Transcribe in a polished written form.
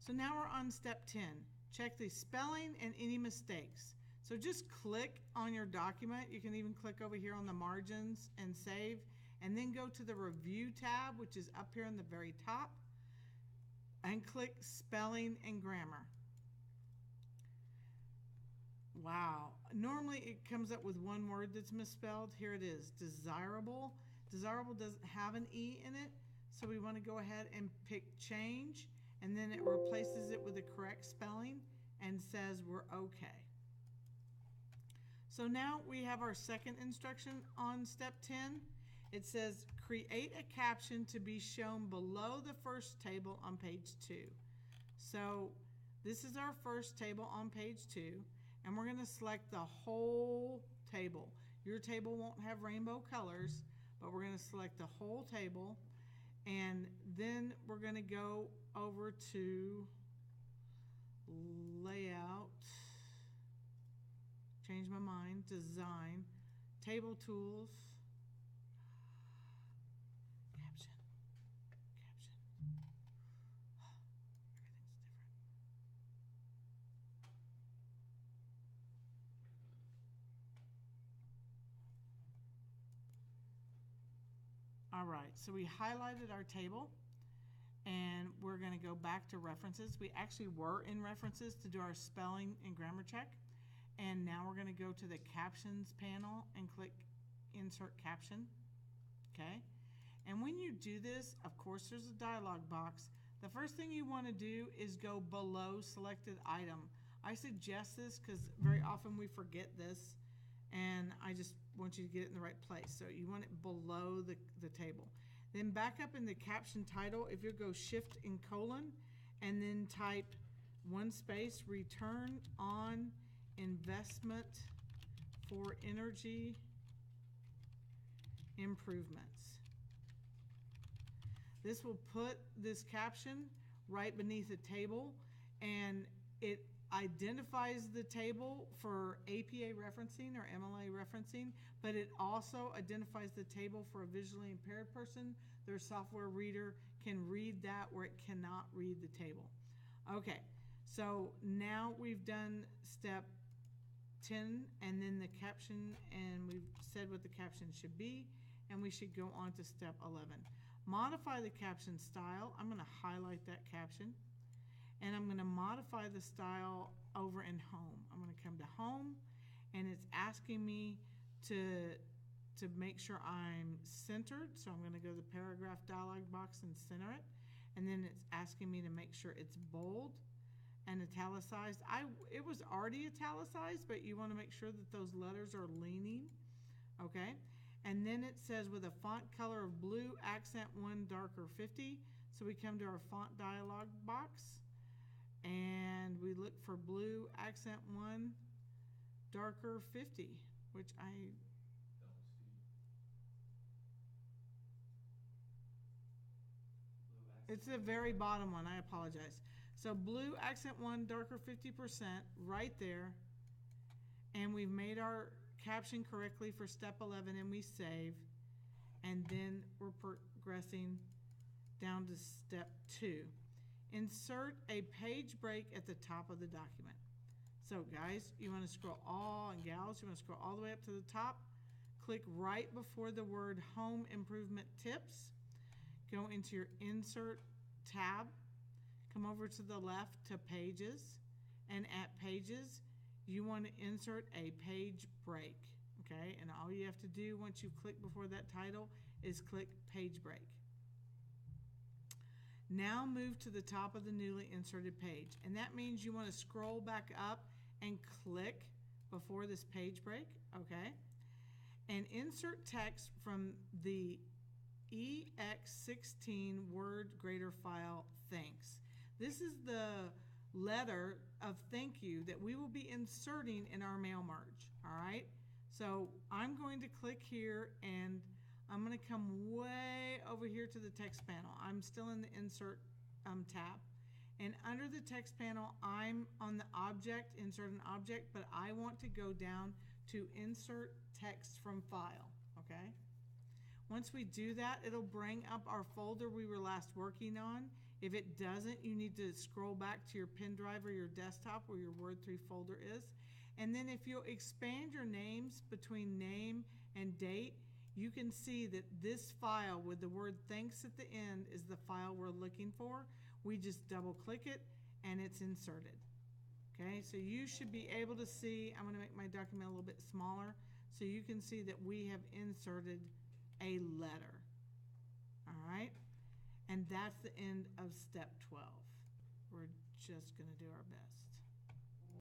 So now we're on step 10. Check the spelling and any mistakes. So just click on your document. You can even click over here on the margins and save, and then go to the review tab, which is up here in the very top, and click spelling and grammar. Wow, normally it comes up with one word that's misspelled. Here it is, desirable. Desirable doesn't have an E in it, so we want to go ahead and pick change, and then it replaces it with the correct spelling and says we're okay. So now we have our second instruction on step 10. It says create a caption to be shown below the first table on page 2. So this is our first table on page 2, and we're going to select the whole table. Your table won't have rainbow colors, but we're going to select the whole table, and then we're going to go over to layout, change my mind, design, table tools, caption. Everything's different. All right, so we highlighted our table, and we're going to go back to references. We actually were in references to do our spelling and grammar check, and now we're going to go to the captions panel and click insert caption. Okay, and when you do this, of course there's a dialog box. The first thing you want to do is go below selected item. I suggest this because very often we forget this, and I just want you to get it in the right place. So you want it below the table. Then back up in the caption title, if you go shift and colon, and then type one space, return on investment for energy improvements. This will put this caption right beneath the table, and it identifies the table for APA referencing or MLA referencing, but it also identifies the table for a visually impaired person. Their software reader can read that where it cannot read the table. Okay, so now we've done step 10 and then the caption, and we've said what the caption should be, and we should go on to step 11. Modify the caption style. I'm going to highlight that caption, and I'm going to modify the style over in home. I'm going to come to home, and it's asking me to make sure I'm centered. So I'm going to go to the paragraph dialog box and center it. And then it's asking me to make sure it's bold and italicized. It was already italicized, but you want to make sure that those letters are leaning. Okay. And then it says with a font color of blue, accent 1 darker 50. So we come to our font dialog box, and we look for blue, accent 1 darker 50, which I don't see. It's the very bottom one. I apologize. So blue, accent 1 darker 50% right there, and we've made our caption correctly for step 11, and we save, and then we're progressing down to step 2. Insert a page break at the top of the document. So guys, you want to scroll and gals, you want to scroll all the way up to the top, click right before the word Home Improvement Tips, go into your Insert tab, come over to the left to Pages, and at Pages, you want to insert a page break. Okay, and all you have to do once you click before that title is click Page Break. Now move to the top of the newly inserted page, and that means you want to scroll back up and click before this page break, okay? And insert text from the EX16 Word Grader file, thanks. This is the letter of thank you that we will be inserting in our mail merge, all right? So I'm going to click here, and I'm going to come way over here to the text panel. I'm still in the Insert tab. And under the text panel, I'm on the object, insert an object, but I want to go down to Insert Text from File, okay? Once we do that, it'll bring up our folder we were last working on. If it doesn't, you need to scroll back to your pen drive or your desktop where your Word3 folder is. And then if you'll expand your names between name and date, you can see that this file with the word thanks at the end is the file we're looking for. We just double click it and it's inserted. Okay, so you should be able to see, I'm going to make my document a little bit smaller so you can see that we have inserted a letter. All right, and that's the end of step 12. We're just going to do our best.